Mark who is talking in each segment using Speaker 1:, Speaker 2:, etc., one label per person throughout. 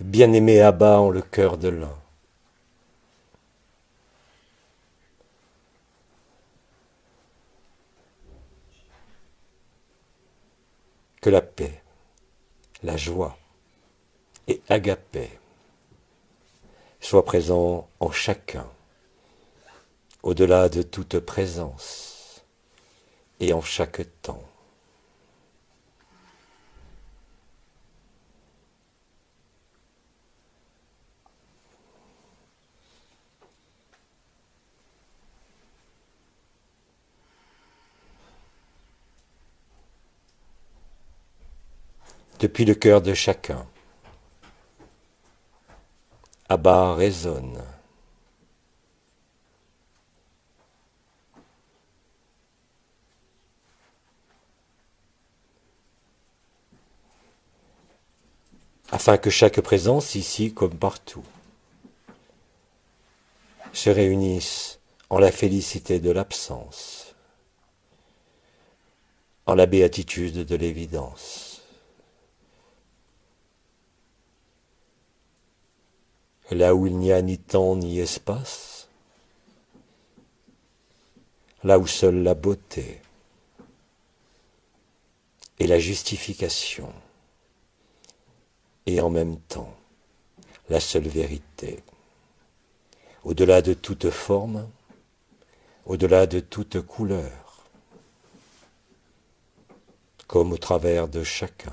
Speaker 1: Bien-aimé Abba en le cœur de l'un. Que la paix, la joie et agapé soient présents en chacun, au-delà de toute présence et en chaque temps. Depuis le cœur de chacun, Abba résonne. Afin que chaque présence, ici comme partout, se réunisse en la félicité de l'absence, en la béatitude de l'évidence. Là où il n'y a ni temps ni espace, là où seule la beauté et la justification, et en même temps la seule vérité, au-delà de toute forme, au-delà de toute couleur, comme au travers de chacun.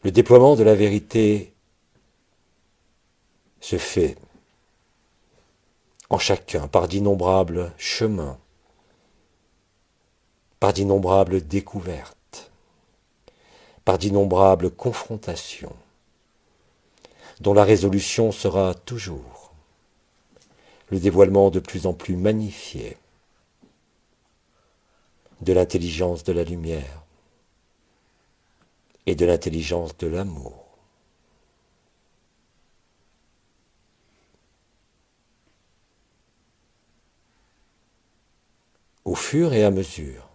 Speaker 1: Le déploiement de la vérité se fait en chacun par d'innombrables chemins, par d'innombrables découvertes, par d'innombrables confrontations, dont la résolution sera toujours le dévoilement de plus en plus magnifié de l'intelligence de la lumière et de l'intelligence de l'amour. Au fur et à mesure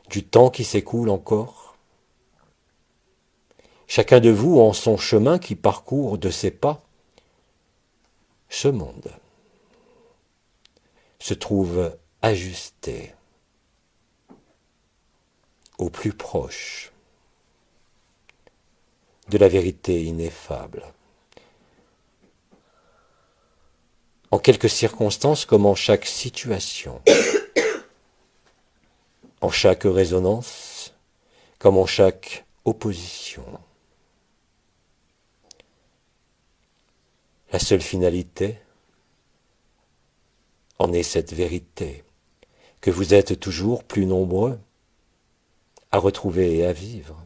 Speaker 1: du temps qui s'écoule encore, chacun de vous en son chemin qui parcourt de ses pas, ce monde se trouve ajusté au plus proche de la vérité ineffable. En quelques circonstances comme en chaque situation, en chaque résonance comme en chaque opposition. La seule finalité en est cette vérité, que vous êtes toujours plus nombreux à retrouver et à vivre.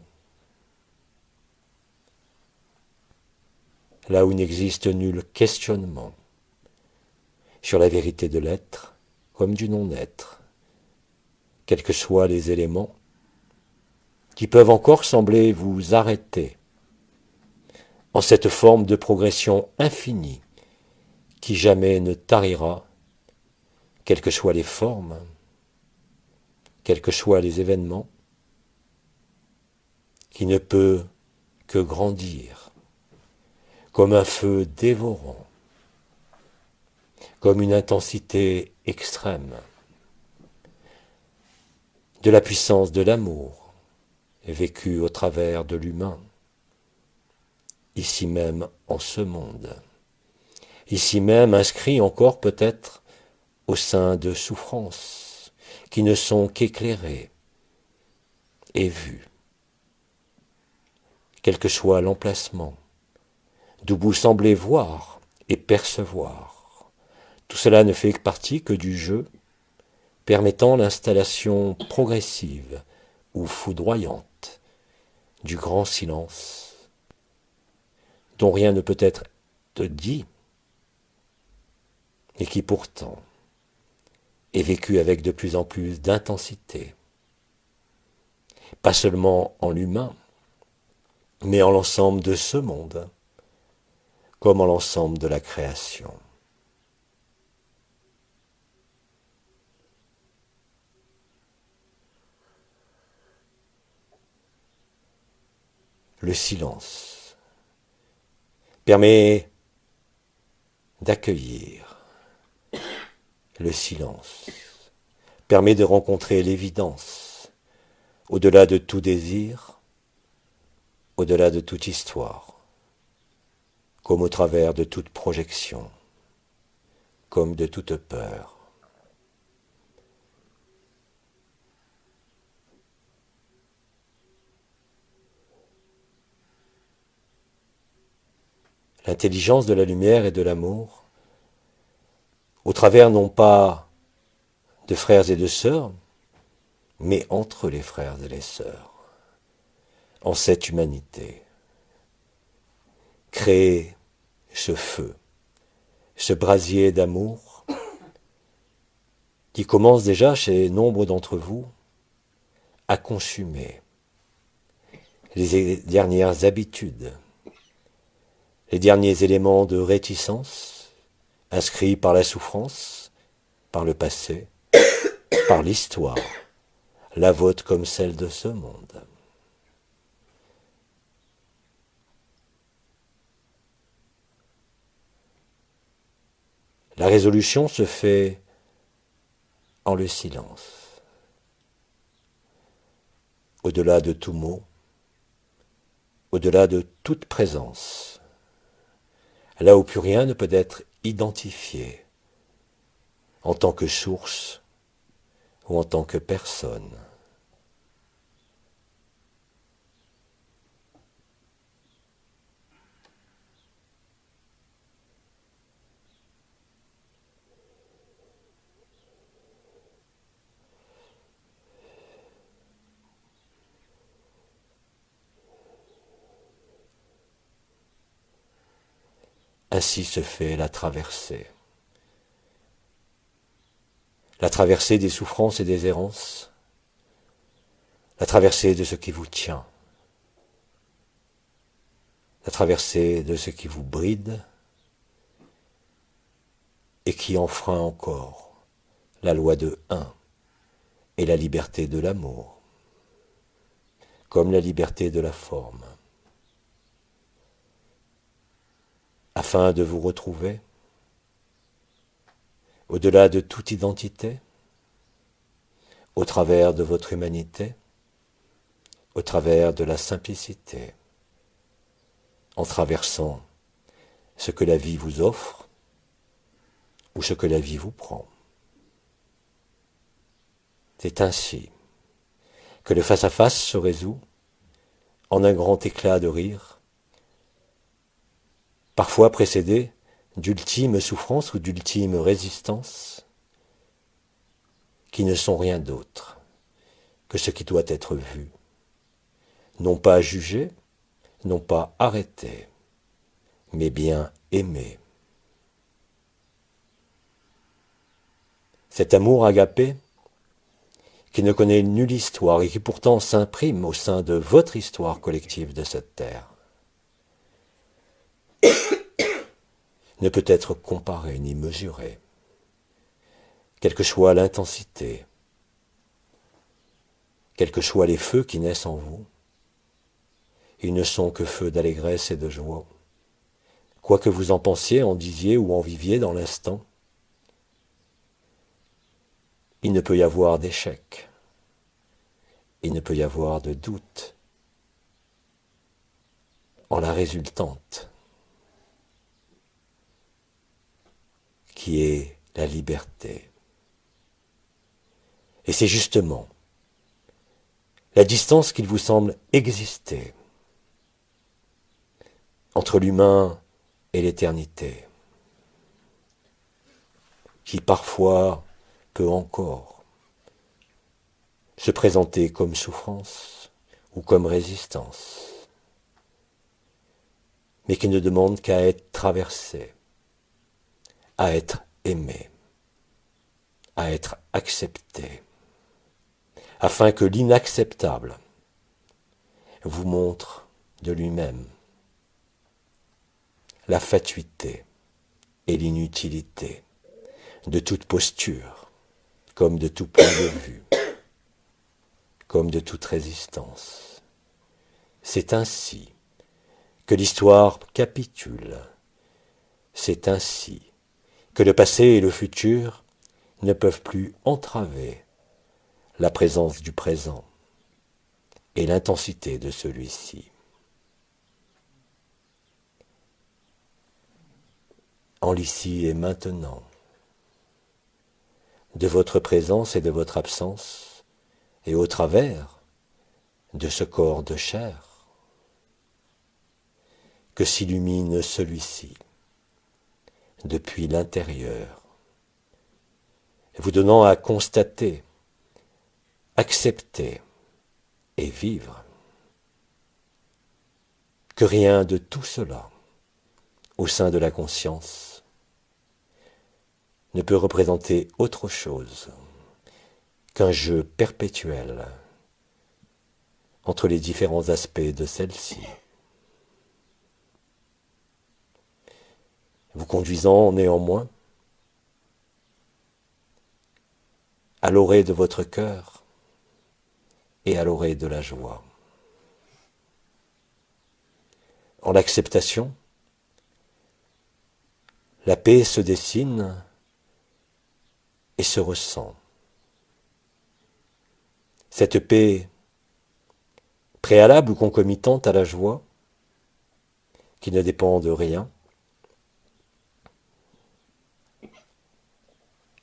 Speaker 1: Là où n'existe nul questionnement sur la vérité de l'être comme du non-être, quels que soient les éléments qui peuvent encore sembler vous arrêter en cette forme de progression infinie qui jamais ne tarira, quelles que soient les formes, quels que soient les événements, qui ne peut que grandir, comme un feu dévorant, comme une intensité extrême, de la puissance de l'amour, vécue au travers de l'humain, ici même en ce monde, ici même inscrit encore peut-être au sein de souffrances qui ne sont qu'éclairées et vues, quel que soit l'emplacement, d'où vous semblez voir et percevoir. Tout cela ne fait partie que du jeu, permettant l'installation progressive ou foudroyante du grand silence, dont rien ne peut être dit, et qui pourtant est vécu avec de plus en plus d'intensité, pas seulement en l'humain, mais en l'ensemble de ce monde, comme en l'ensemble de la création. le silence permet d'accueillir. Le silence permet de rencontrer l'évidence, au-delà de tout désir, au-delà de toute histoire, comme au travers de toute projection, comme de toute peur. L'intelligence de la lumière et de l'amour, au travers non pas de frères et de sœurs, mais entre les frères et les sœurs, en cette humanité. Créer ce feu, ce brasier d'amour, qui commence déjà chez nombre d'entre vous à consumer les dernières habitudes, les derniers éléments de réticence inscrits par la souffrance, par le passé, par l'histoire, la vôtre comme celle de ce monde. La résolution se fait en le silence, au-delà de tout mot, au-delà de toute présence, là où plus rien ne peut être identifié en tant que source ou en tant que personne. Ainsi se fait la traversée des souffrances et des errances, la traversée de ce qui vous tient, la traversée de ce qui vous bride et qui enfreint encore la loi de un et la liberté de l'amour, comme la liberté de la forme. Afin de vous retrouver, au-delà de toute identité, au travers de votre humanité, au travers de la simplicité, en traversant ce que la vie vous offre ou ce que la vie vous prend. C'est ainsi que le face-à-face se résout en un grand éclat de rire, parfois précédé d'ultimes souffrances ou d'ultimes résistances, qui ne sont rien d'autre que ce qui doit être vu, non pas jugé, non pas arrêté, mais bien aimé. Cet amour agapé, qui ne connaît nulle histoire et qui pourtant s'imprime au sein de votre histoire collective de cette terre, ne peut être comparé ni mesuré, quelle que soit l'intensité, quels que soient les feux qui naissent en vous. Ils ne sont que feux d'allégresse et de joie. Quoi que vous en pensiez, en disiez ou en viviez dans l'instant, il ne peut y avoir d'échec, il ne peut y avoir de doute en la résultante, qui est la liberté. Et c'est justement la distance qu'il vous semble exister entre l'humain et l'éternité, qui parfois peut encore se présenter comme souffrance ou comme résistance, mais qui ne demande qu'à être traversé, à être aimé, à être accepté, afin que l'inacceptable vous montre de lui-même la fatuité et l'inutilité de toute posture, comme de tout point de vue, comme de toute résistance. C'est ainsi que l'histoire capitule. C'est ainsi que le passé et le futur ne peuvent plus entraver la présence du présent et l'intensité de celui-ci. En l'ici et maintenant, de votre présence et de votre absence, et au travers de ce corps de chair, que s'illumine celui-ci depuis l'intérieur, vous donnant à constater, accepter et vivre que rien de tout cela, au sein de la conscience, ne peut représenter autre chose qu'un jeu perpétuel entre les différents aspects de celle-ci, vous conduisant néanmoins à l'orée de votre cœur et à l'orée de la joie. En l'acceptation, la paix se dessine et se ressent. Cette paix préalable ou concomitante à la joie, qui ne dépend de rien,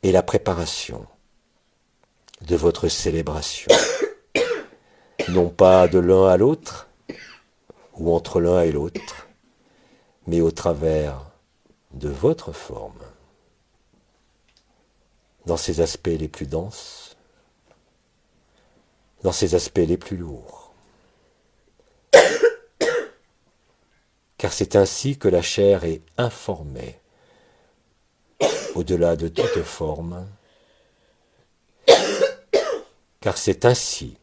Speaker 1: est la préparation de votre célébration, non pas de l'un à l'autre, ou entre l'un et l'autre, mais au travers de votre forme, dans ses aspects les plus denses, dans ses aspects les plus lourds. Car c'est ainsi que la chair est informée, au-delà de toute forme, car c'est ainsi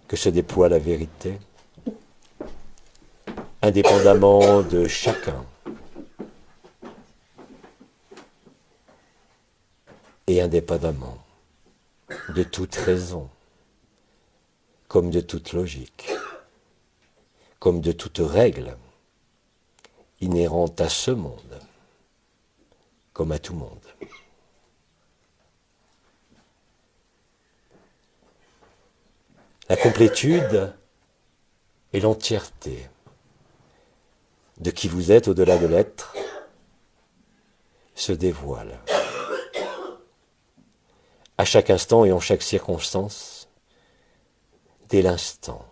Speaker 1: que se déploie la vérité, indépendamment de chacun, et indépendamment de toute raison, comme de toute logique, comme de toute règle inhérente à ce monde, comme à tout monde. La complétude et l'entièreté de qui vous êtes au-delà de l'être se dévoilent à chaque instant et en chaque circonstance, dès l'instant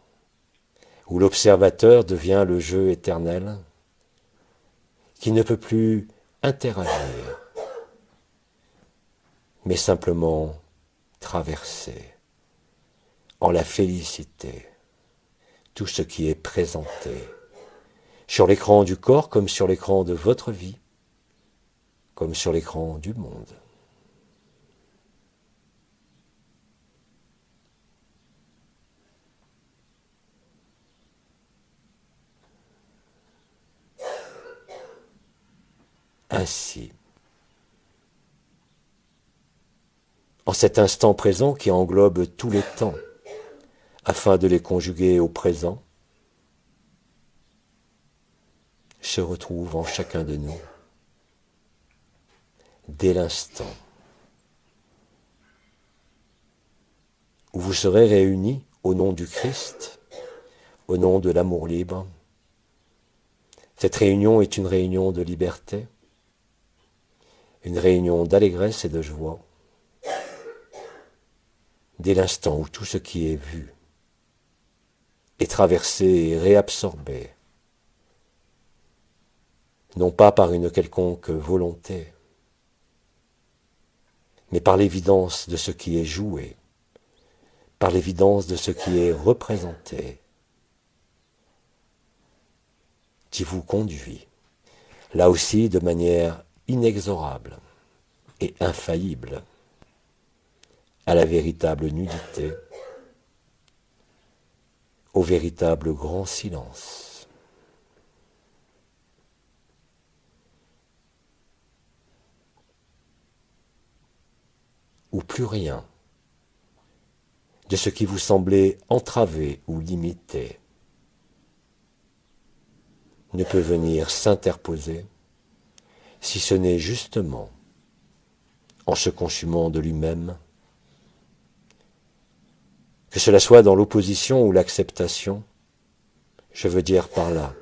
Speaker 1: où l'observateur devient le jeu éternel qui ne peut plus interagir, mais simplement traverser en la félicité tout ce qui est présenté sur l'écran du corps comme sur l'écran de votre vie, comme sur l'écran du monde. Ainsi, en cet instant présent qui englobe tous les temps, afin de les conjuguer au présent, se retrouve en chacun de nous, dès l'instant où vous serez réunis au nom du Christ, au nom de l'amour libre. Cette réunion est une réunion de liberté, une réunion d'allégresse et de joie, dès l'instant où tout ce qui est vu est traversé et réabsorbé, non pas par une quelconque volonté, mais par l'évidence de ce qui est joué, par l'évidence de ce qui est représenté, qui vous conduit, là aussi de manière inexorable et infaillible, à la véritable nudité, au véritable grand silence. Où plus rien de ce qui vous semblait entravé ou limité ne peut venir s'interposer si ce n'est justement en se consumant de lui-même, que cela soit dans l'opposition ou l'acceptation, je veux dire par là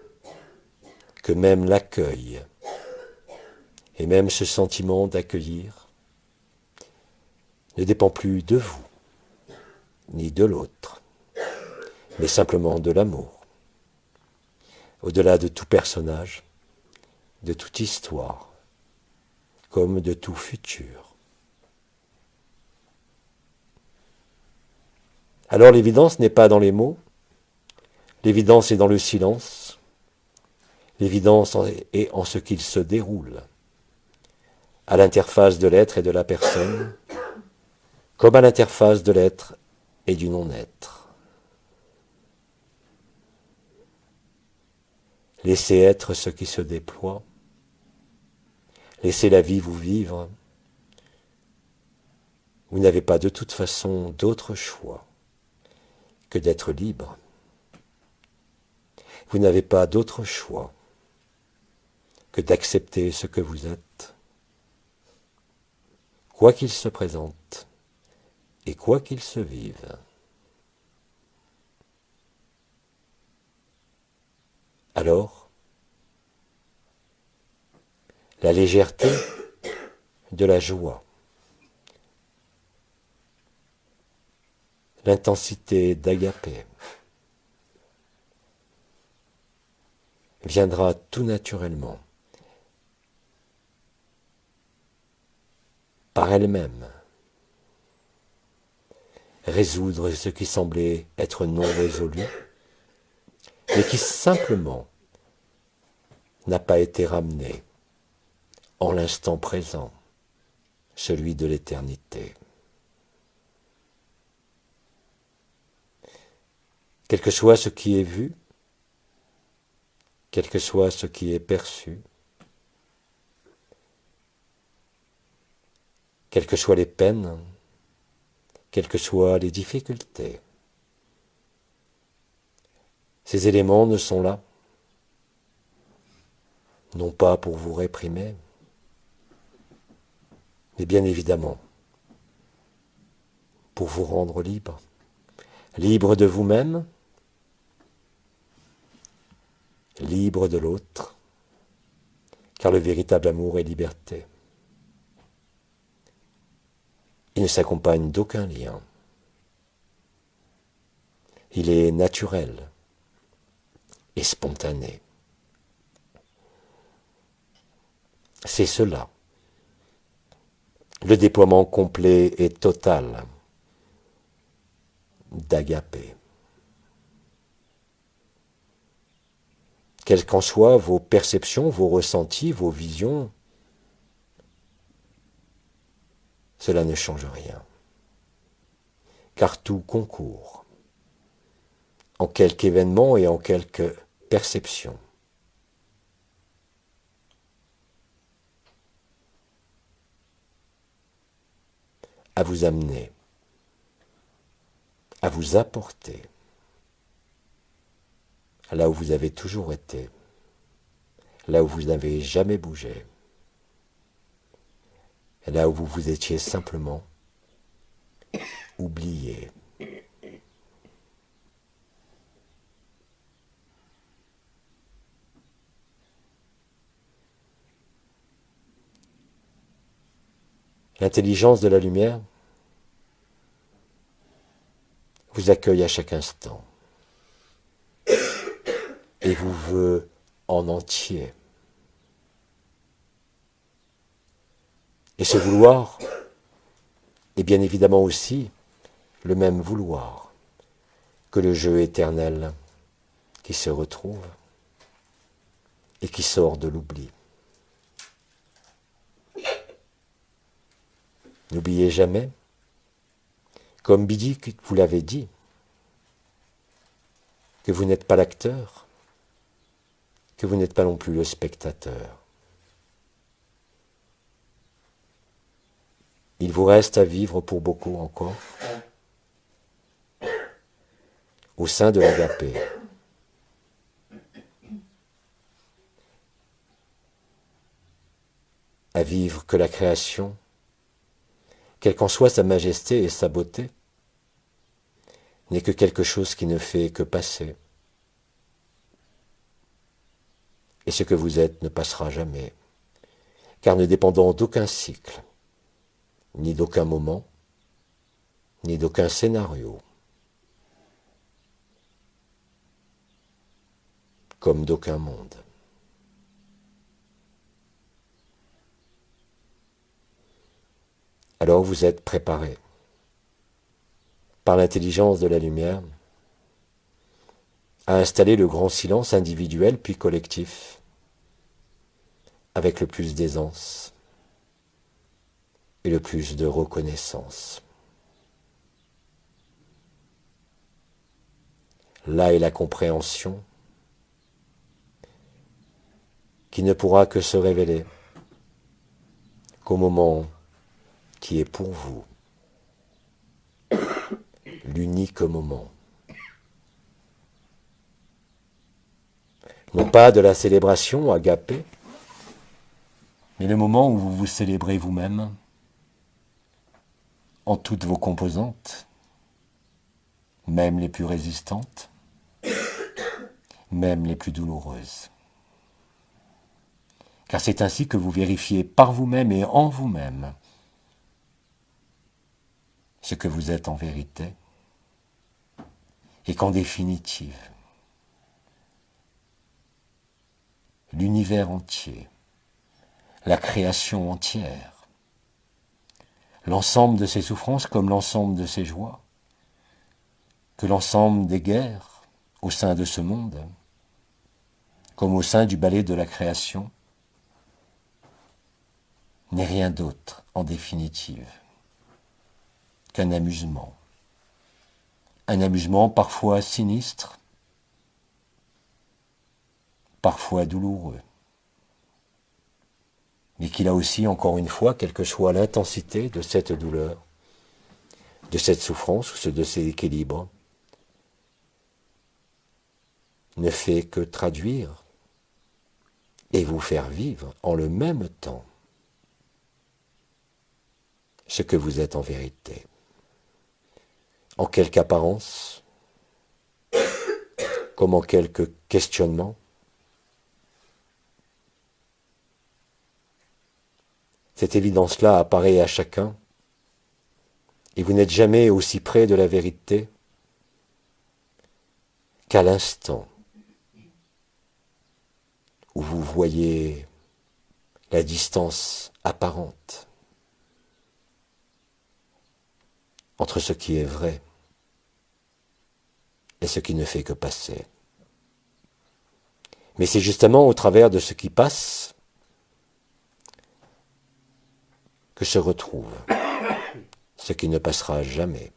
Speaker 1: que même l'accueil et même ce sentiment d'accueillir ne dépend plus de vous ni de l'autre, mais simplement de l'amour, au-delà de tout personnage, de toute histoire, comme de tout futur. Alors l'évidence n'est pas dans les mots, l'évidence est dans le silence, l'évidence est en ce qu'il se déroule, à l'interface de l'être et de la personne, comme à l'interface de l'être et du non-être. Laissez être ce qui se déploie, laissez la vie vous vivre. Vous n'avez pas de toute façon d'autre choix que d'être libre. Vous n'avez pas d'autre choix que d'accepter ce que vous êtes, quoi qu'il se présente et quoi qu'il se vive. Alors, la légèreté de la joie, l'intensité d'agapé viendra tout naturellement, par elle-même, résoudre ce qui semblait être non résolu, mais qui simplement n'a pas été ramené en l'instant présent, celui de l'éternité. Quel que soit ce qui est vu, quel que soit ce qui est perçu, quelles que soient les peines, quelles que soient les difficultés, ces éléments ne sont là, non pas pour vous réprimer, mais bien évidemment pour vous rendre libre, libre de vous-même, libre de l'autre, car le véritable amour est liberté. Il ne s'accompagne d'aucun lien. Il est naturel et spontané. C'est cela, le déploiement complet et total d'agapé. Quelles qu'en soient vos perceptions, vos ressentis, vos visions, cela ne change rien, car tout concourt en quelque événement et en quelque perception. À vous amener, à vous apporter là où vous avez toujours été, là où vous n'avez jamais bougé, là où vous vous étiez simplement oublié. L'intelligence de la lumière vous accueille à chaque instant et vous veut en entier. Et ce vouloir est bien évidemment aussi le même vouloir que le jeu éternel qui se retrouve et qui sort de l'oubli. N'oubliez jamais, comme Bidi vous l'avait dit, que vous n'êtes pas l'acteur, que vous n'êtes pas non plus le spectateur. Il vous reste à vivre pour beaucoup encore au sein de l'agapé. à vivre que la création, quelle qu'en soit sa majesté et sa beauté, n'est que quelque chose qui ne fait que passer. Et ce que vous êtes ne passera jamais, car ne dépendant d'aucun cycle, ni d'aucun moment, ni d'aucun scénario, comme d'aucun monde. Alors vous êtes préparés, par l'intelligence de la lumière, à installer le grand silence individuel puis collectif, avec le plus d'aisance et le plus de reconnaissance. Là est la compréhension qui ne pourra que se révéler qu'au moment qui est pour vous l'unique moment. Non pas de la célébration agapée, mais le moment où vous vous célébrez vous-même en toutes vos composantes, même les plus résistantes, même les plus douloureuses. Car c'est ainsi que vous vérifiez par vous-même et en vous-même ce que vous êtes en vérité, et qu'en définitive, l'univers entier, la création entière, l'ensemble de ses souffrances comme l'ensemble de ses joies, que l'ensemble des guerres au sein de ce monde, comme au sein du ballet de la création, n'est rien d'autre, en définitive, qu'un amusement. Un amusement parfois sinistre, parfois douloureux, mais qu'il a aussi, encore une fois, quelle que soit l'intensité de cette douleur, de cette souffrance ou de ces équilibres, ne fait que traduire et vous faire vivre en le même temps ce que vous êtes en vérité. En quelque apparence, comme en quelques questionnements, cette évidence-là apparaît à chacun, et vous n'êtes jamais aussi près de la vérité qu'à l'instant où vous voyez la distance apparente entre ce qui est vrai et ce qui ne fait que passer. Mais c'est justement au travers de ce qui passe que se retrouve ce qui ne passera jamais.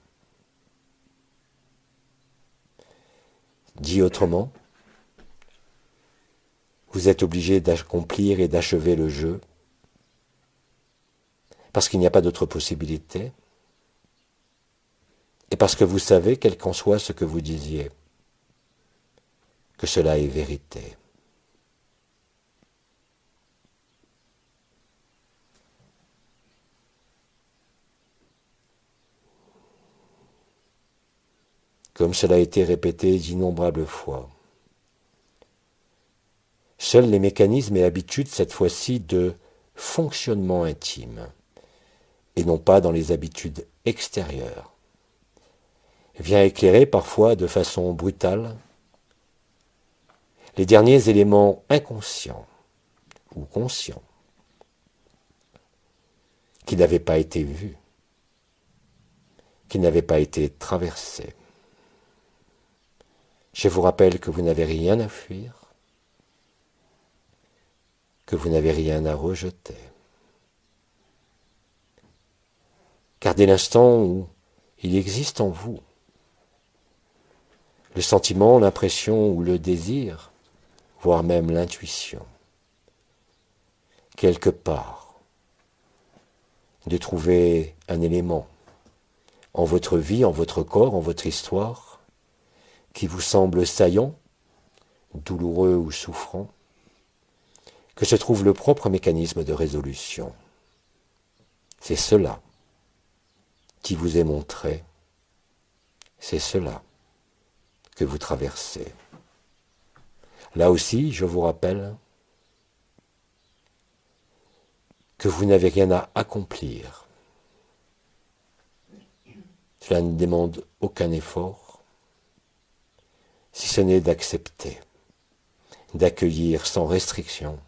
Speaker 1: Dit autrement, vous êtes obligé d'accomplir et d'achever le jeu parce qu'il n'y a pas d'autre possibilité et parce que vous savez, quel qu'en soit ce que vous disiez, que cela est vérité. Comme cela a été répété d'innombrables fois. Seuls les mécanismes et habitudes, cette fois-ci, de fonctionnement intime, et non pas dans les habitudes extérieures, vient éclairer parfois de façon brutale les derniers éléments inconscients ou conscients qui n'avaient pas été vus, qui n'avaient pas été traversés. Je vous rappelle que vous n'avez rien à fuir, que vous n'avez rien à rejeter. Car dès l'instant où il existe en vous le sentiment, l'impression ou le désir, voire même l'intuition, quelque part, de trouver un élément en votre vie, en votre corps, en votre histoire, qui vous semble saillant, douloureux ou souffrant, que se trouve le propre mécanisme de résolution. C'est cela qui vous est montré, c'est cela que vous traversez. Là aussi, je vous rappelle que vous n'avez rien à accomplir. Cela ne demande aucun effort, si ce n'est d'accepter, d'accueillir sans restriction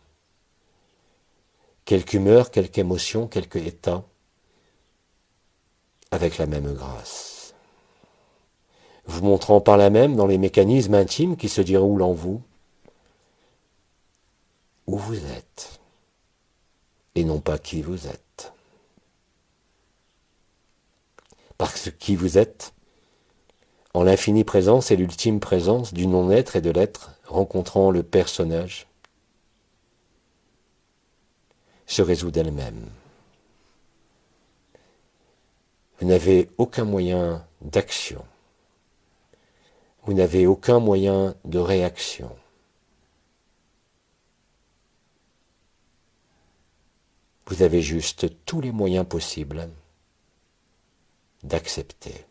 Speaker 1: quelque humeur, quelque émotion, quelque état, avec la même grâce. Vous montrant par là même dans les mécanismes intimes qui se déroulent en vous, où vous êtes, et non pas qui vous êtes. Parce que qui vous êtes, en l'infinie présence et l'ultime présence du non-être et de l'être, rencontrant le personnage, se résout d'elle-même. Vous n'avez aucun moyen d'action. Vous n'avez aucun moyen de réaction. Vous avez juste tous les moyens possibles d'accepter,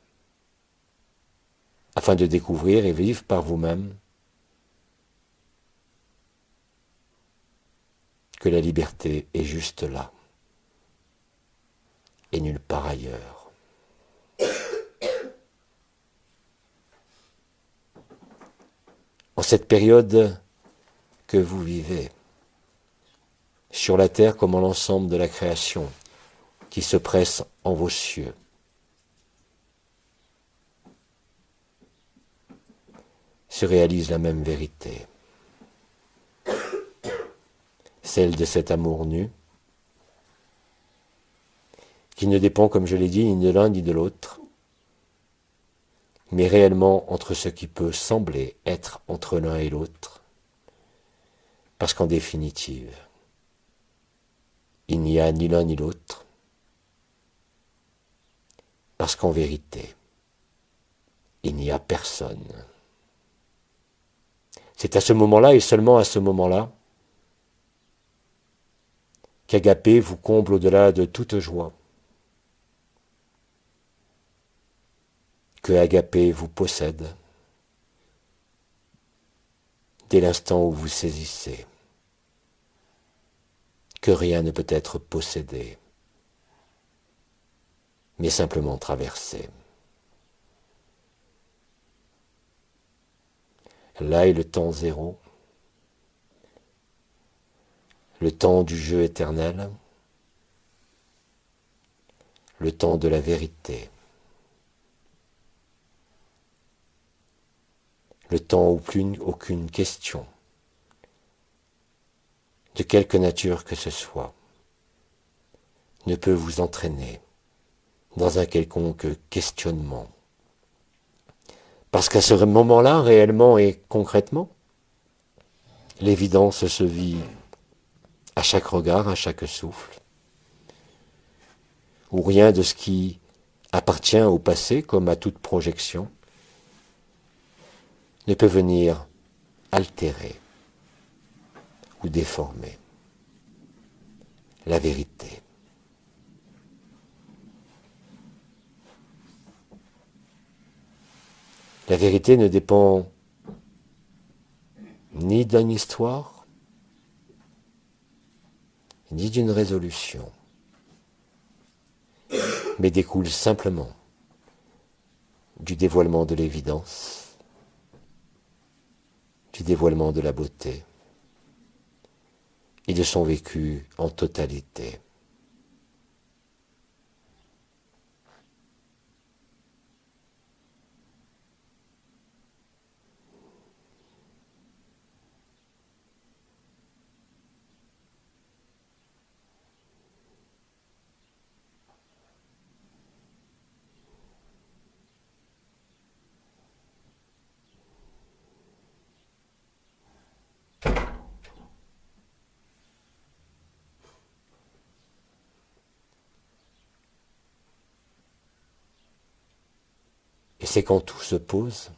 Speaker 1: afin de découvrir et vivre par vous-même que la liberté est juste là, et nulle part ailleurs. En cette période que vous vivez, sur la terre comme en l'ensemble de la création, qui se presse en vos cieux, se réalise la même vérité, celle de cet amour nu, qui ne dépend, comme je l'ai dit, ni de l'un ni de l'autre, mais réellement entre ce qui peut sembler être entre l'un et l'autre, parce qu'en définitive, il n'y a ni l'un ni l'autre, parce qu'en vérité, il n'y a personne. C'est à ce moment-là et seulement à ce moment-là qu'Agapé vous comble au-delà de toute joie, que Agapé vous possède dès l'instant où vous saisissez que rien ne peut être possédé, mais simplement traversé. Là est le temps zéro, le temps du jeu éternel, le temps de la vérité, le temps où plus aucune question, de quelque nature que ce soit, ne peut vous entraîner dans un quelconque questionnement. Parce qu'à ce moment-là, réellement et concrètement, l'évidence se vit à chaque regard, à chaque souffle, où rien de ce qui appartient au passé, comme à toute projection, ne peut venir altérer ou déformer la vérité. La vérité ne dépend ni d'une histoire, ni d'une résolution, mais découle simplement du dévoilement de l'évidence, du dévoilement de la beauté et de son vécu en totalité. Et c'est quand tout se pose,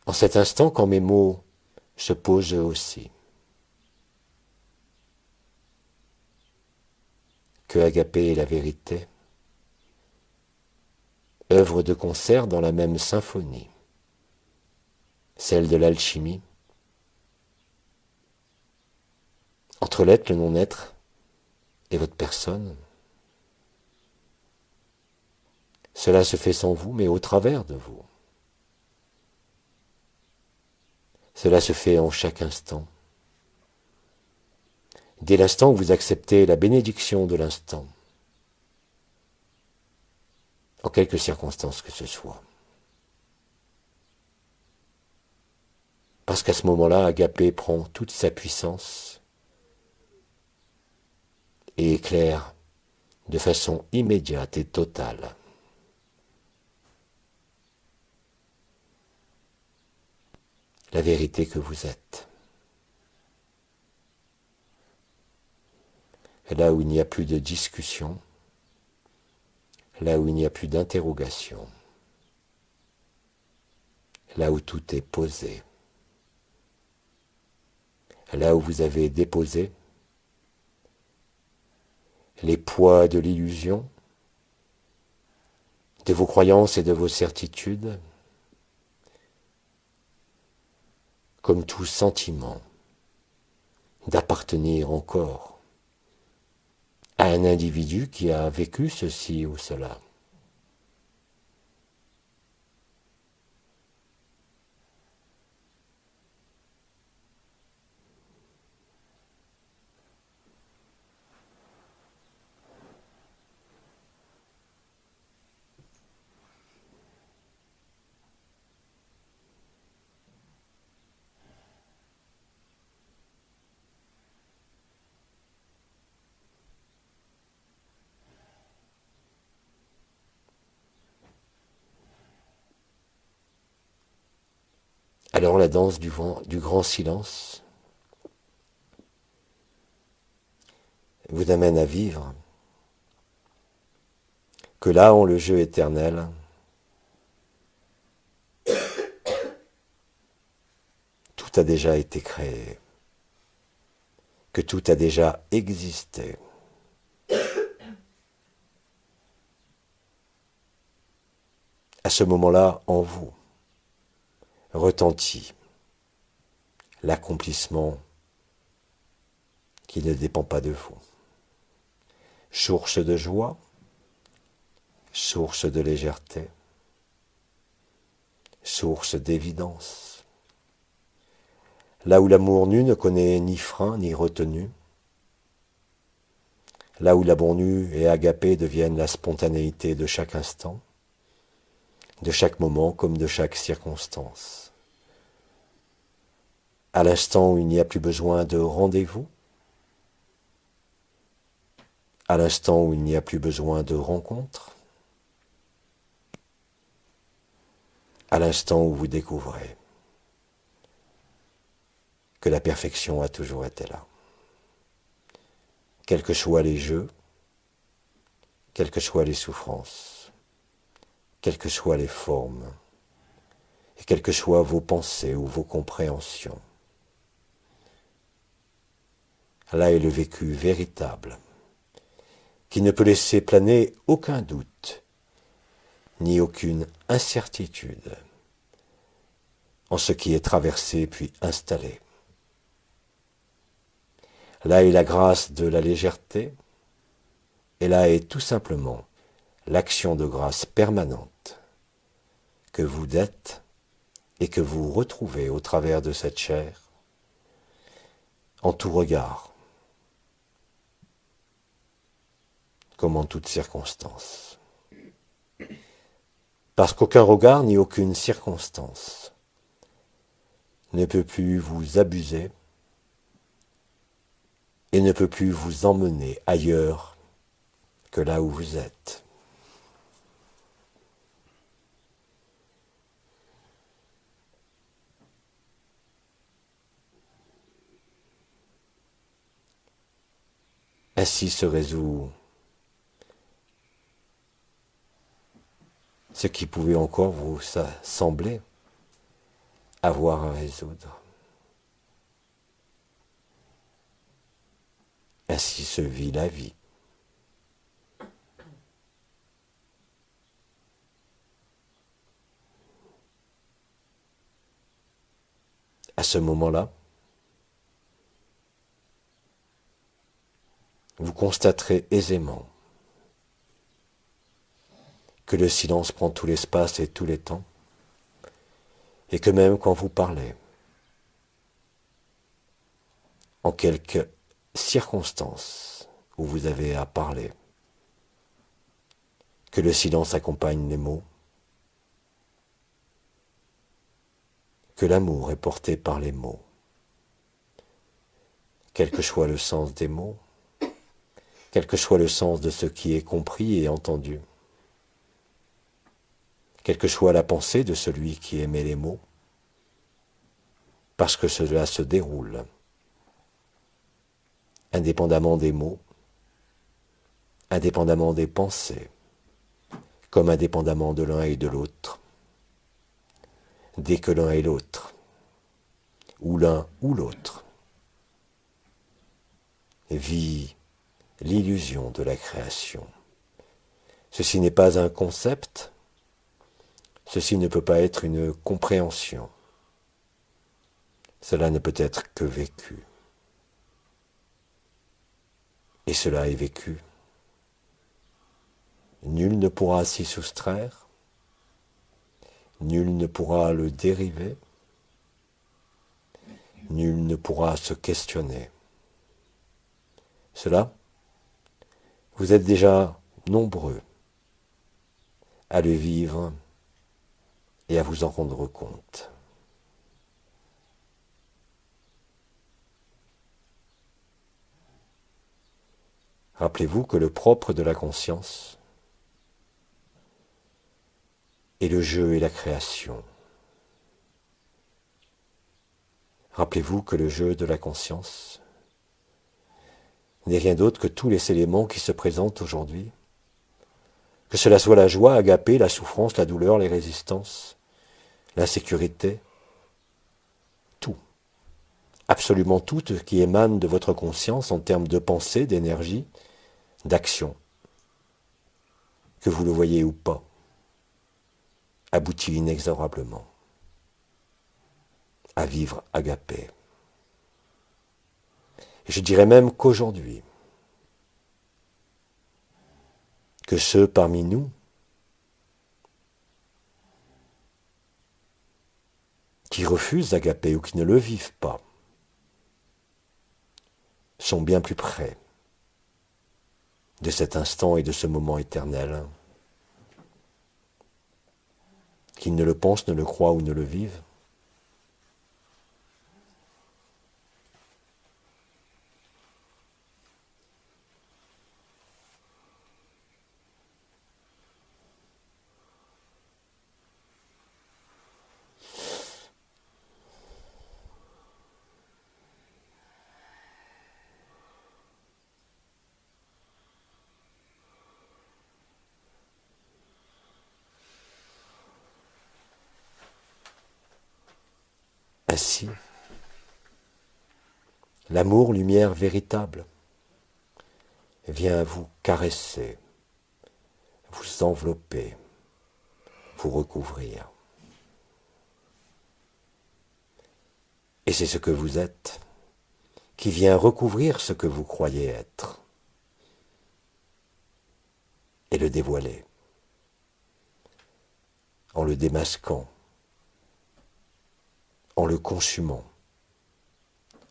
Speaker 1: en cet instant quand mes mots se posent eux aussi, que Agapé et la vérité œuvrent de concert dans la même symphonie, celle de l'alchimie, entre l'être, le non-être et votre personne. Cela se fait sans vous, mais au travers de vous. Cela se fait en chaque instant. Dès l'instant où vous acceptez la bénédiction de l'instant, en quelque circonstance que ce soit. Parce qu'à ce moment-là, Agapé prend toute sa puissance et éclaire de façon immédiate et totale. La vérité que vous êtes. Et là où il n'y a plus de discussion, là où il n'y a plus d'interrogation, là où tout est posé, là où vous avez déposé les poids de l'illusion, de vos croyances et de vos certitudes, comme tout sentiment d'appartenir encore à un individu qui a vécu ceci ou cela. Alors la danse du vent, du grand silence, vous amène à vivre que là, en le jeu éternel, tout a déjà été créé, que tout a déjà existé. À ce moment-là, en vous, retentit l'accomplissement qui ne dépend pas de vous. Source de joie, source de légèreté, source d'évidence. Là où l'amour nu ne connaît ni frein ni retenue, là où l'amour nu et agapé deviennent la spontanéité de chaque instant, de chaque moment comme de chaque circonstance. À l'instant où il n'y a plus besoin de rendez-vous, à l'instant où il n'y a plus besoin de rencontre, à l'instant où vous découvrez que la perfection a toujours été là. Quels que soient les jeux, quelles que soient les souffrances, quelles que soient les formes, et quelles que soient vos pensées ou vos compréhensions. Là est le vécu véritable, qui ne peut laisser planer aucun doute, ni aucune incertitude en ce qui est traversé puis installé. Là est la grâce de la légèreté, et là est tout simplement l'action de grâce permanente que vous êtes et que vous retrouvez au travers de cette chair, en tout regard, comme en toute circonstance. Parce qu'aucun regard ni aucune circonstance ne peut plus vous abuser et ne peut plus vous emmener ailleurs que là où vous êtes. Ainsi se résout ce qui pouvait encore vous sembler avoir à résoudre. Ainsi se vit la vie. À ce moment-là, vous constaterez aisément que le silence prend tout l'espace et tous les temps, et que même quand vous parlez, en quelques circonstances où vous avez à parler, que le silence accompagne les mots, que l'amour est porté par les mots, quel que soit le sens des mots, quel que soit le sens de ce qui est compris et entendu, quelle que soit la pensée de celui qui émet les mots, parce que cela se déroule, indépendamment des mots, indépendamment des pensées, comme indépendamment de l'un et de l'autre, dès que l'un et l'autre, ou l'un ou l'autre, vit l'illusion de la création. Ceci n'est pas un concept, ceci ne peut pas être une compréhension, cela ne peut être que vécu. Et cela est vécu. Nul ne pourra s'y soustraire, nul ne pourra le dériver, nul ne pourra se questionner. Cela, vous êtes déjà nombreux à le vivre et à vous en rendre compte. Rappelez-vous que le propre de la conscience est le jeu et la création. Rappelez-vous que le jeu de la conscience n'est rien d'autre que tous les éléments qui se présentent aujourd'hui, que cela soit la joie, agapé, la souffrance, la douleur, les résistances, l'insécurité, tout, absolument tout ce qui émane de votre conscience en termes de pensée, d'énergie, d'action, que vous le voyez ou pas, aboutit inexorablement à vivre agapé. Et je dirais même qu'aujourd'hui, que ceux parmi nous qui refusent agapé ou qui ne le vivent pas sont bien plus près de cet instant et de ce moment éternel, qu'ils ne le pensent, ne le croient ou ne le vivent. Ainsi, l'amour, lumière véritable, vient vous caresser, vous envelopper, vous recouvrir. Et c'est ce que vous êtes, qui vient recouvrir ce que vous croyez être, et le dévoiler, en le démasquant, en le consumant,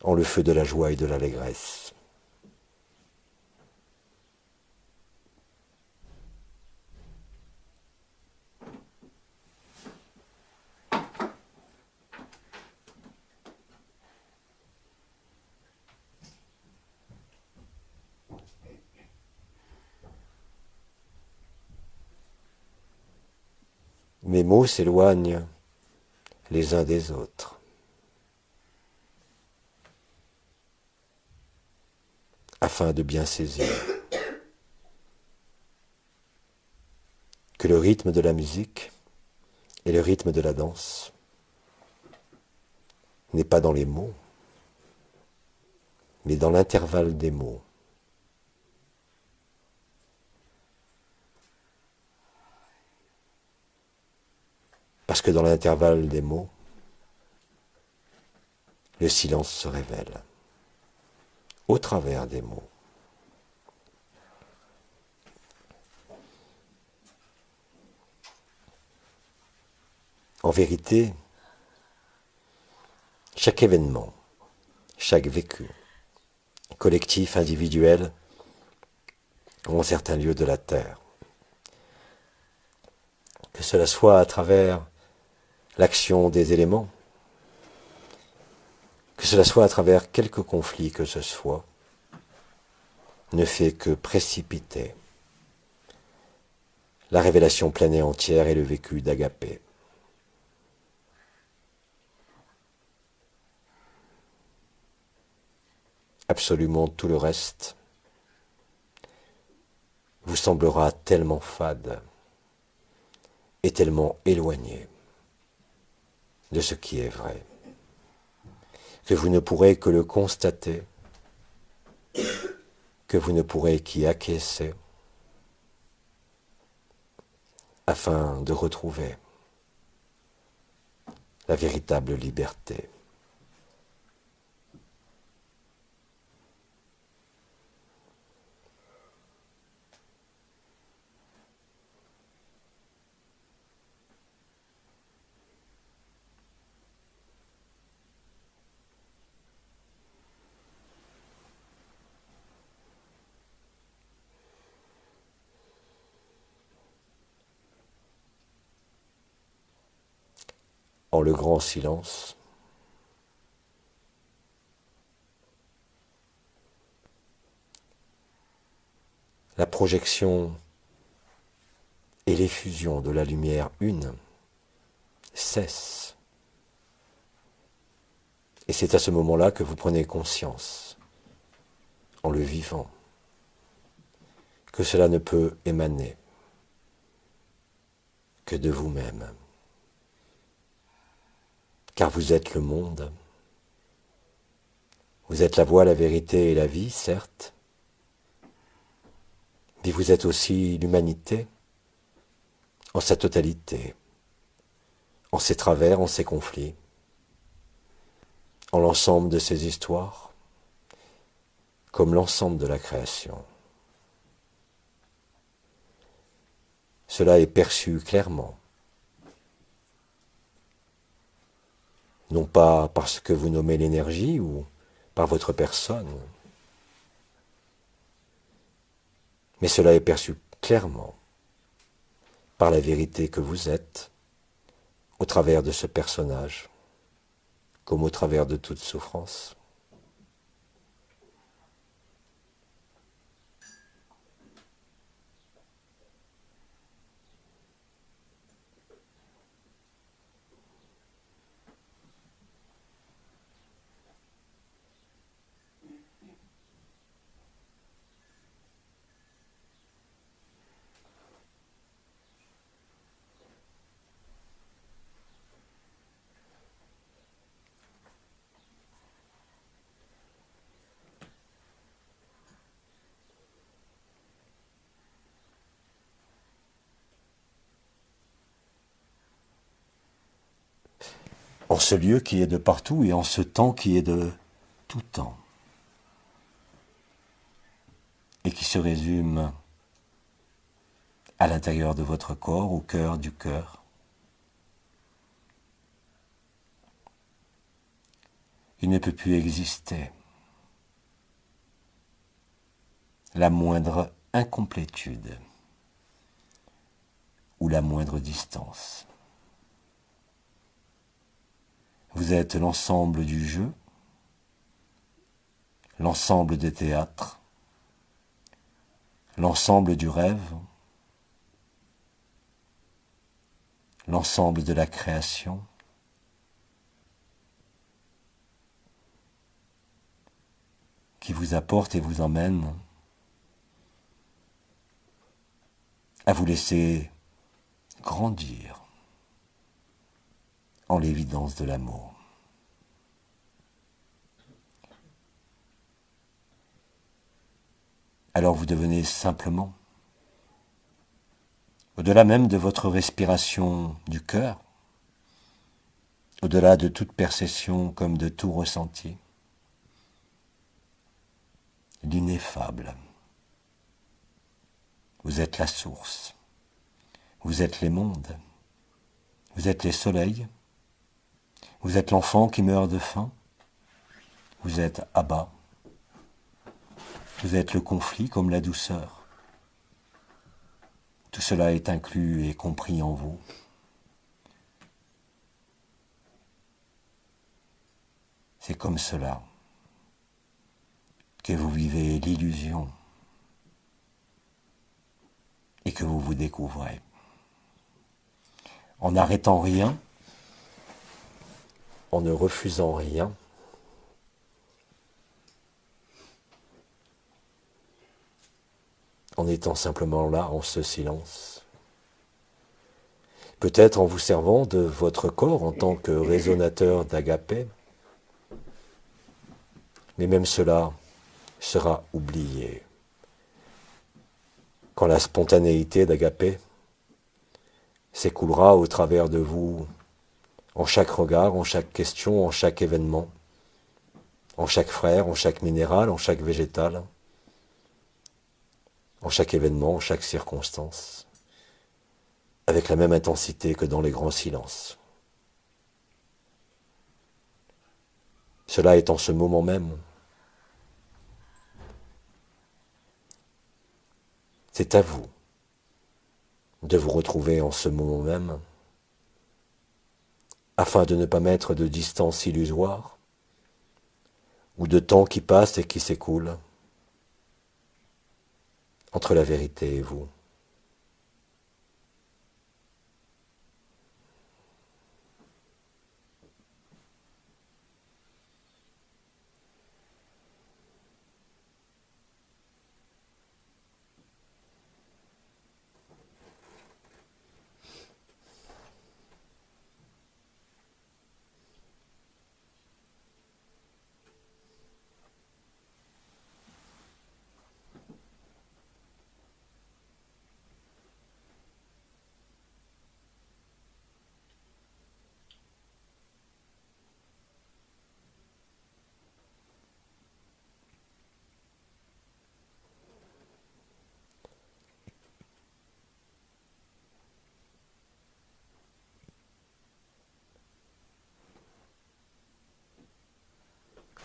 Speaker 1: en le feu de la joie et de l'allégresse. Mes mots s'éloignent les uns des autres, afin de bien saisir que le rythme de la musique et le rythme de la danse n'est pas dans les mots, mais dans l'intervalle des mots. Parce que dans l'intervalle des mots, le silence se révèle au travers des mots. En vérité, chaque événement, chaque vécu, collectif, individuel, en certains lieux de la Terre, que cela soit à travers l'action des éléments, que cela soit à travers quelque conflit que ce soit, ne fait que précipiter la révélation pleine et entière et le vécu d'Agapé. Absolument tout le reste vous semblera tellement fade et tellement éloigné de ce qui est vrai, que vous ne pourrez que le constater, que vous ne pourrez qu'y acquiescer, afin de retrouver la véritable liberté. En le grand silence, la projection et l'effusion de la lumière une cessent. Et c'est à ce moment-là que vous prenez conscience, en le vivant, que cela ne peut émaner que de vous-même. Car vous êtes le monde, vous êtes la voie, la vérité et la vie, certes, mais vous êtes aussi l'humanité en sa totalité, en ses travers, en ses conflits, en l'ensemble de ses histoires, comme l'ensemble de la création. Cela est perçu clairement, non pas par ce que vous nommez l'énergie ou par votre personne, mais cela est perçu clairement par la vérité que vous êtes, au travers de ce personnage, comme au travers de toute souffrance. En ce lieu qui est de partout et en ce temps qui est de tout temps, et qui se résume à l'intérieur de votre corps, au cœur du cœur. Il ne peut plus exister la moindre incomplétude ou la moindre distance. Vous êtes l'ensemble du jeu, l'ensemble des théâtres, l'ensemble du rêve, l'ensemble de la création, qui vous apporte et vous emmène à vous laisser grandir en l'évidence de l'amour. Alors vous devenez simplement, au-delà même de votre respiration du cœur, au-delà de toute perception comme de tout ressenti, l'ineffable. Vous êtes la source, vous êtes les mondes, vous êtes les soleils, vous êtes l'enfant qui meurt de faim, vous êtes Abba, vous êtes le conflit comme la douceur. Tout cela est inclus et compris en vous. C'est comme cela que vous vivez l'illusion et que vous vous découvrez. En n'arrêtant rien, en ne refusant rien, en étant simplement là, en ce silence. Peut-être en vous servant de votre corps en tant que résonateur d'agapé, mais même cela sera oublié. Quand la spontanéité d'agapé s'écoulera au travers de vous, en chaque regard, en chaque question, en chaque événement, en chaque frère, en chaque minéral, en chaque végétal, en chaque événement, en chaque circonstance, avec la même intensité que dans les grands silences. Cela est en ce moment même. C'est à vous de vous retrouver en ce moment même, afin de ne pas mettre de distance illusoire, ou de temps qui passe et qui s'écoule, entre la vérité et vous.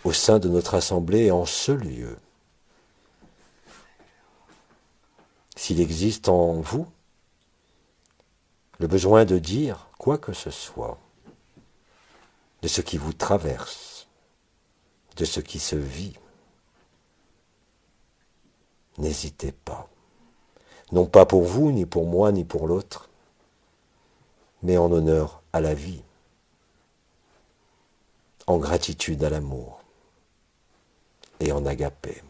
Speaker 1: Au sein de notre assemblée, en ce lieu, s'il existe en vous le besoin de dire quoi que ce soit, de ce qui vous traverse, de ce qui se vit, n'hésitez pas. Non pas pour vous, ni pour moi, ni pour l'autre, mais en honneur à la vie, en gratitude à l'amour et en agapé.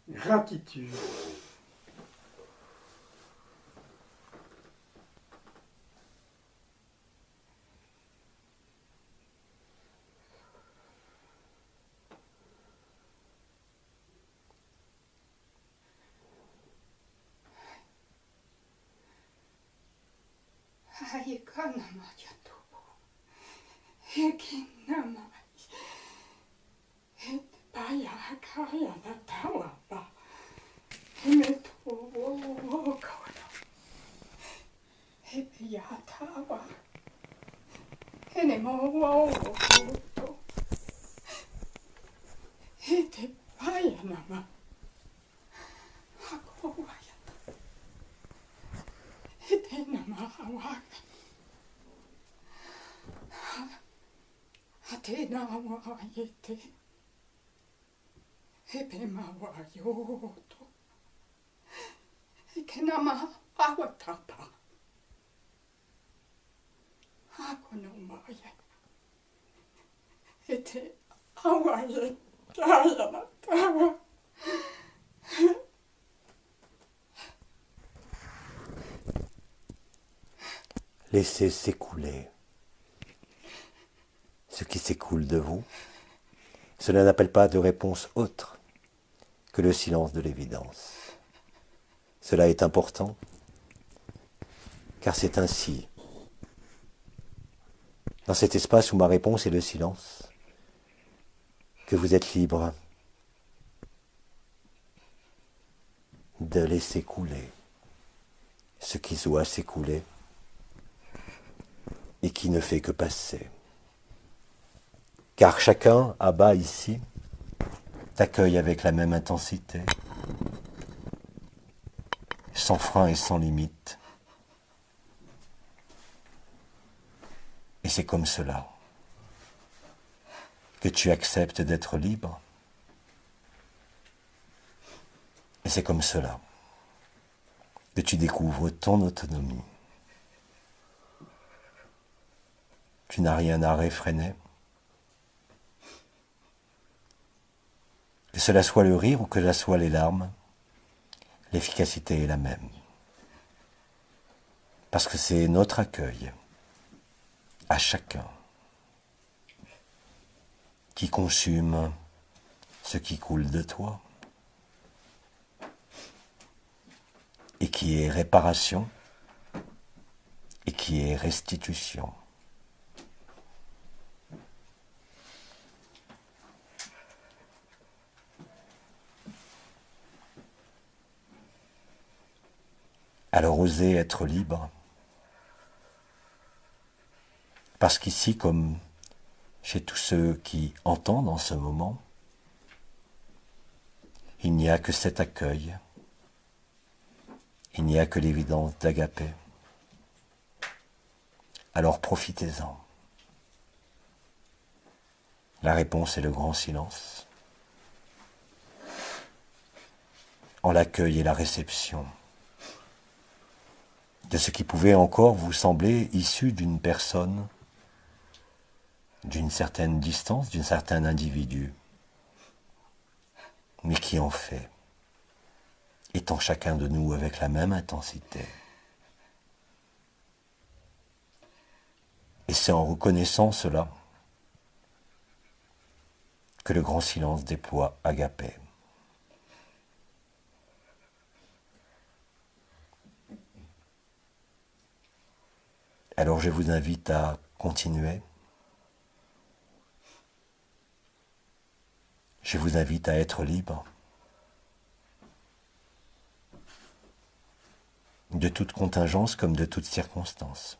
Speaker 2: Gratitude.
Speaker 3: Aikanama jatubu. Hekinama. Het paya kaya na tawa ba. Hemetu wo kawana. Hepeya tawa. Henemo wo to. Hete paya nama. Hakowa yata. Hete nama hawaga. Atena wa yete. Hepema wa yoto. Kenama awatapa. Hakono maya. Ete awaye kaya na tawa.
Speaker 1: Laissez s'écouler ce qui s'écoule de vous. Cela n'appelle pas de réponse autre que le silence de l'évidence. Cela est important, car c'est ainsi, dans cet espace où ma réponse est le silence, que vous êtes libre de laisser couler ce qui doit s'écouler et qui ne fait que passer. Car chacun, à bas ici, t'accueille avec la même intensité, sans frein et sans limite. Et c'est comme cela que tu acceptes d'être libre. Et c'est comme cela que tu découvres ton autonomie. Tu n'as rien à réfréner. Que cela soit le rire ou que cela soit les larmes, l'efficacité est la même. Parce que c'est notre accueil à chacun qui consume ce qui coule de toi et qui est réparation et qui est restitution. Alors osez être libre, parce qu'ici, comme chez tous ceux qui entendent en ce moment, il n'y a que cet accueil, il n'y a que l'évidence d'Agapé. Alors profitez-en. La réponse est le grand silence, en l'accueil et la réception de ce qui pouvait encore vous sembler issu d'une personne, d'une certaine distance, d'un certain individu, mais qui en fait est en chacun de nous avec la même intensité. Et c'est en reconnaissant cela que le grand silence déploie Agapé. Alors je vous invite à continuer. Je vous invite à être libre de toute contingence comme de toute circonstance.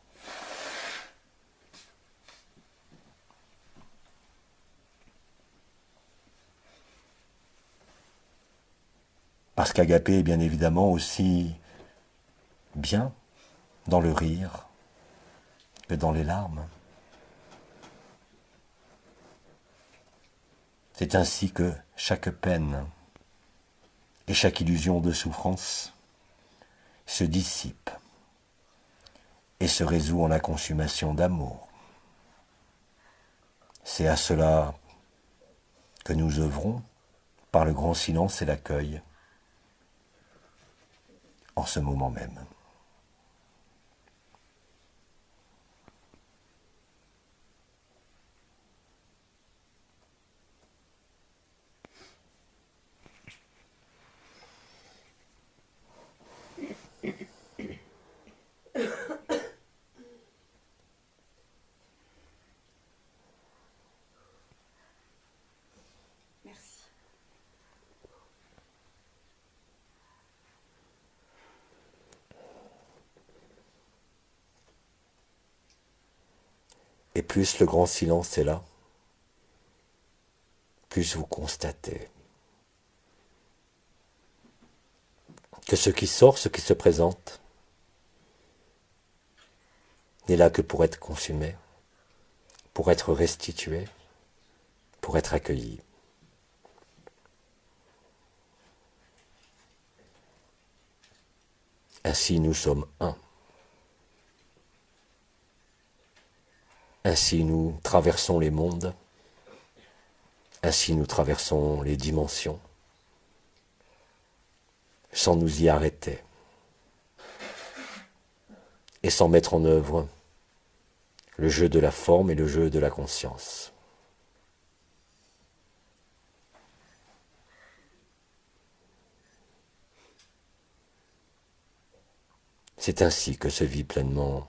Speaker 1: Parce qu'Agapé est bien évidemment aussi bien dans le rire que dans les larmes. C'est ainsi que chaque peine et chaque illusion de souffrance se dissipe et se résout en la consommation d'amour. C'est à cela que nous œuvrons par le grand silence et l'accueil en ce moment même.
Speaker 3: Merci.
Speaker 1: Et plus le grand silence est là, plus vous constatez que ce qui sort, ce qui se présente, n'est là que pour être consumé, pour être restitué, pour être accueilli. Ainsi nous sommes un. Ainsi nous traversons les mondes, ainsi nous traversons les dimensions, sans nous y arrêter, et sans mettre en œuvre le jeu de la forme et le jeu de la conscience. C'est ainsi que se vit pleinement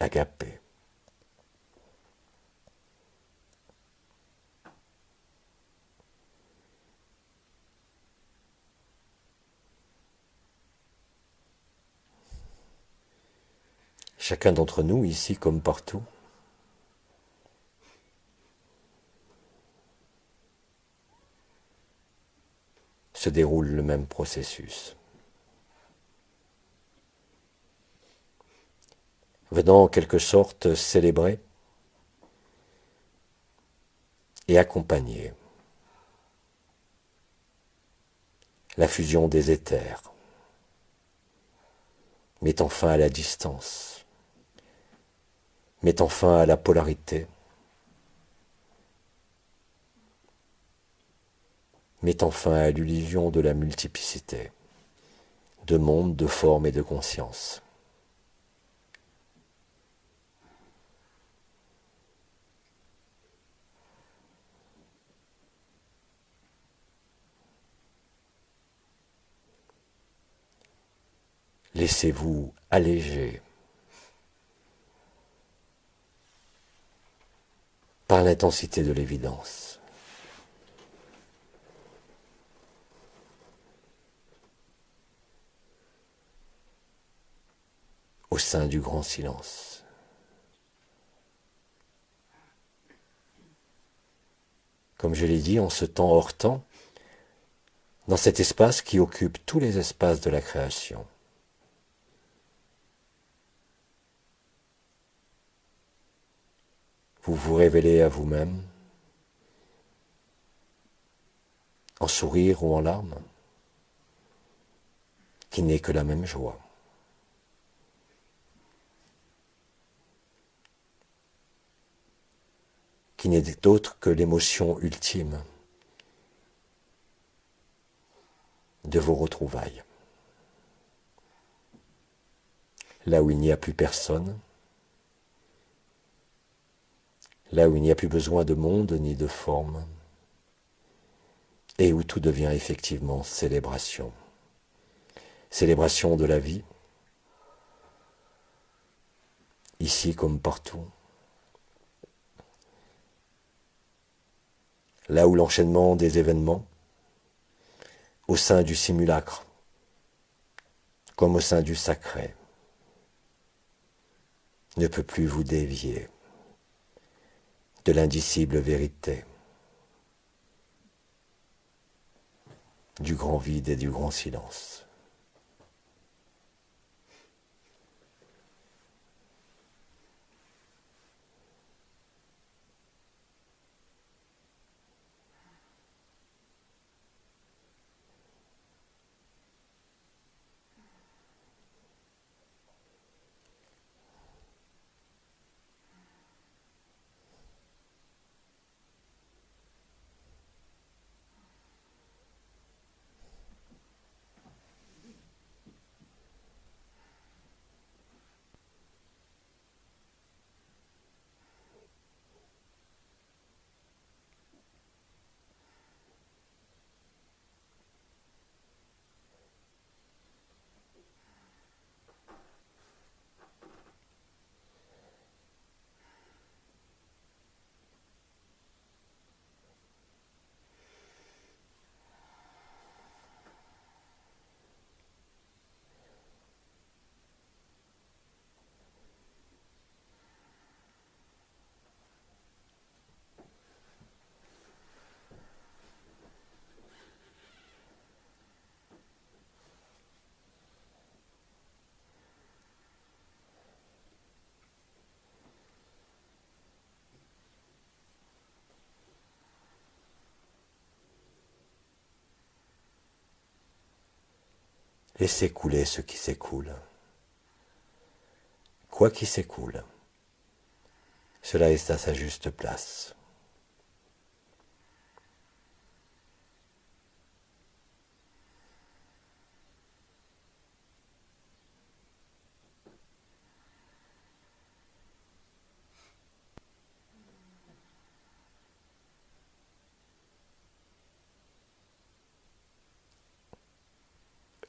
Speaker 1: Agapé. Chacun d'entre nous, ici comme partout, se déroule le même processus. Venant en quelque sorte célébrer et accompagner la fusion des éthers, mettant fin à la distance, mettant fin à la polarité, mettant fin à l'illusion de la multiplicité, de monde, de forme et de conscience. Laissez-vous alléger par l'intensité de l'évidence. Au sein du grand silence. Comme je l'ai dit, en ce temps hors temps, dans cet espace qui occupe tous les espaces de la création. Vous vous révélez à vous-même, en sourire ou en larmes, qui n'est que la même joie. Qui n'est d'autre que l'émotion ultime de vos retrouvailles. Là où il n'y a plus personne, là où il n'y a plus besoin de monde ni de forme, et où tout devient effectivement célébration. Célébration de la vie, ici comme partout. Là où l'enchaînement des événements, au sein du simulacre, comme au sein du sacré, ne peut plus vous dévier de l'indicible vérité, du grand vide et du grand silence. Laissez couler ce qui s'écoule. Quoi qui s'écoule, cela est à sa juste place.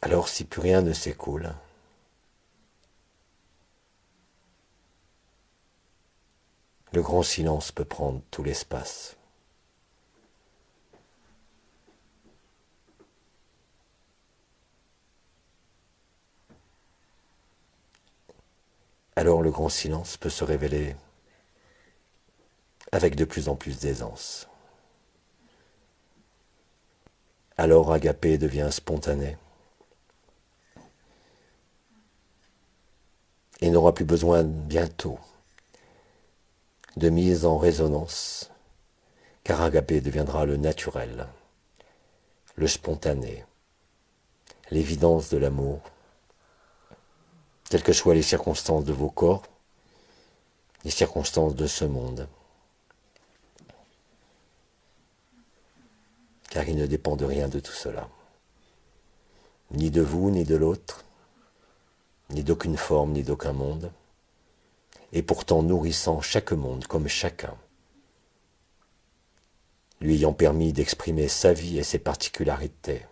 Speaker 1: Alors si plus rien ne s'écoule, le grand silence peut prendre tout l'espace. Alors le grand silence peut se révéler avec de plus en plus d'aisance. Alors Agapé devient spontané et n'aura plus besoin bientôt de mise en résonance, car Agapé deviendra le naturel, le spontané, l'évidence de l'amour, quelles que soient les circonstances de vos corps, les circonstances de ce monde, car il ne dépend de rien de tout cela, ni de vous, ni de l'autre, ni d'aucune forme, ni d'aucun monde, et pourtant nourrissant chaque monde comme chacun, lui ayant permis d'exprimer sa vie et ses particularités,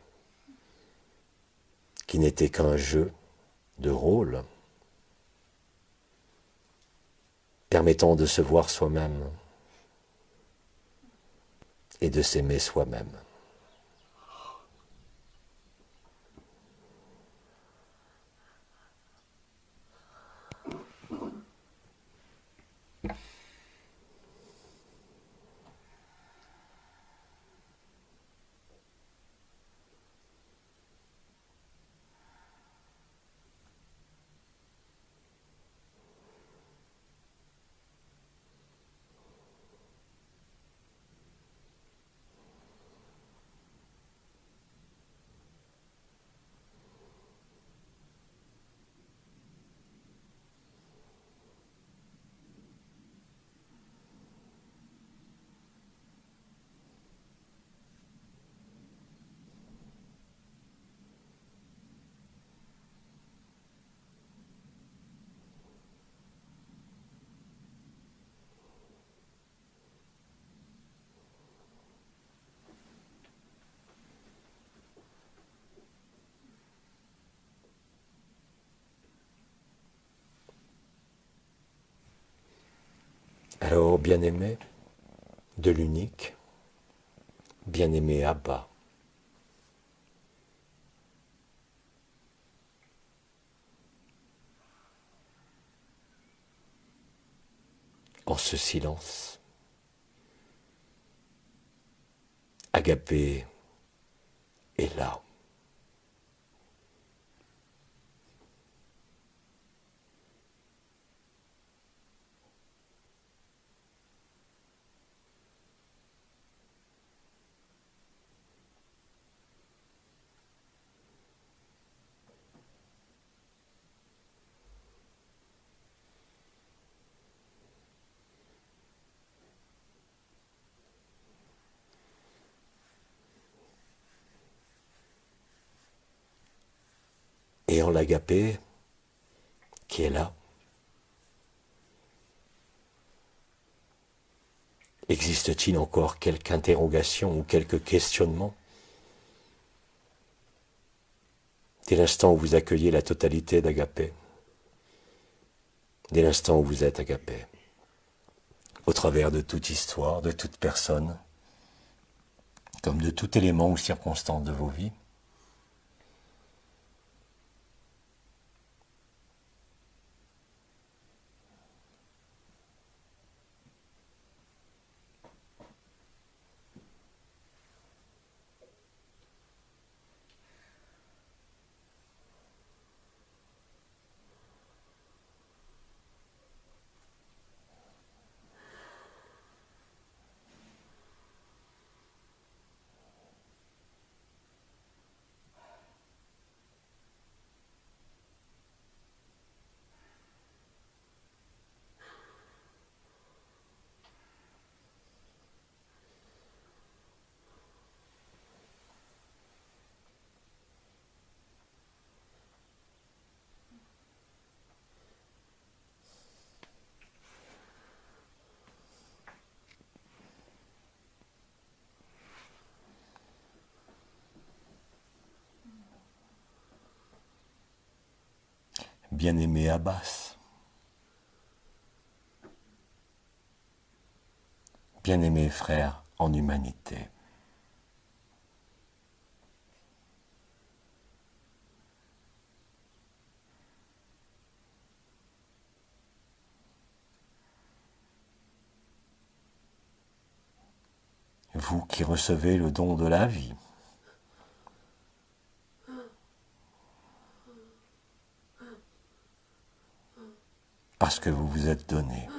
Speaker 1: qui n'étaient qu'un jeu de rôle, permettant de se voir soi-même et de s'aimer soi-même. Alors, bien-aimé de l'unique, bien-aimé Abba, en ce silence, Agapé est là. Et en l'Agapé qui est là, existe-t-il encore quelque interrogation ou quelque questionnement? Dès l'instant où vous accueillez la totalité d'Agapé, dès l'instant où vous êtes Agapé, au travers de toute histoire, de toute personne, comme de tout élément ou circonstance de vos vies, bien-aimé Abbas. Bien-aimé frère en humanité. Vous qui recevez le don de la vie. Parce que vous vous êtes donné.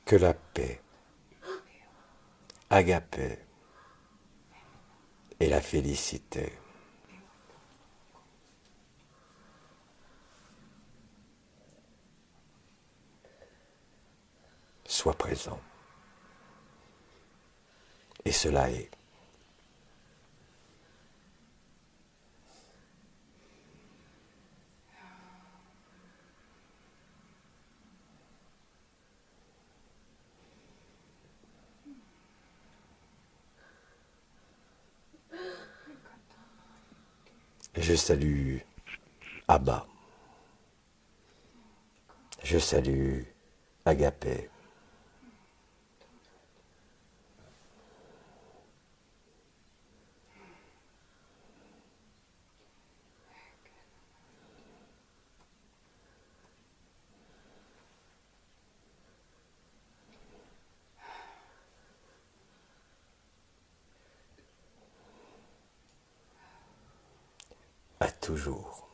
Speaker 1: Que la paix, agapé, et la félicité soient présents. Et cela est. Je salue Abba. Je salue Agapé. À toujours.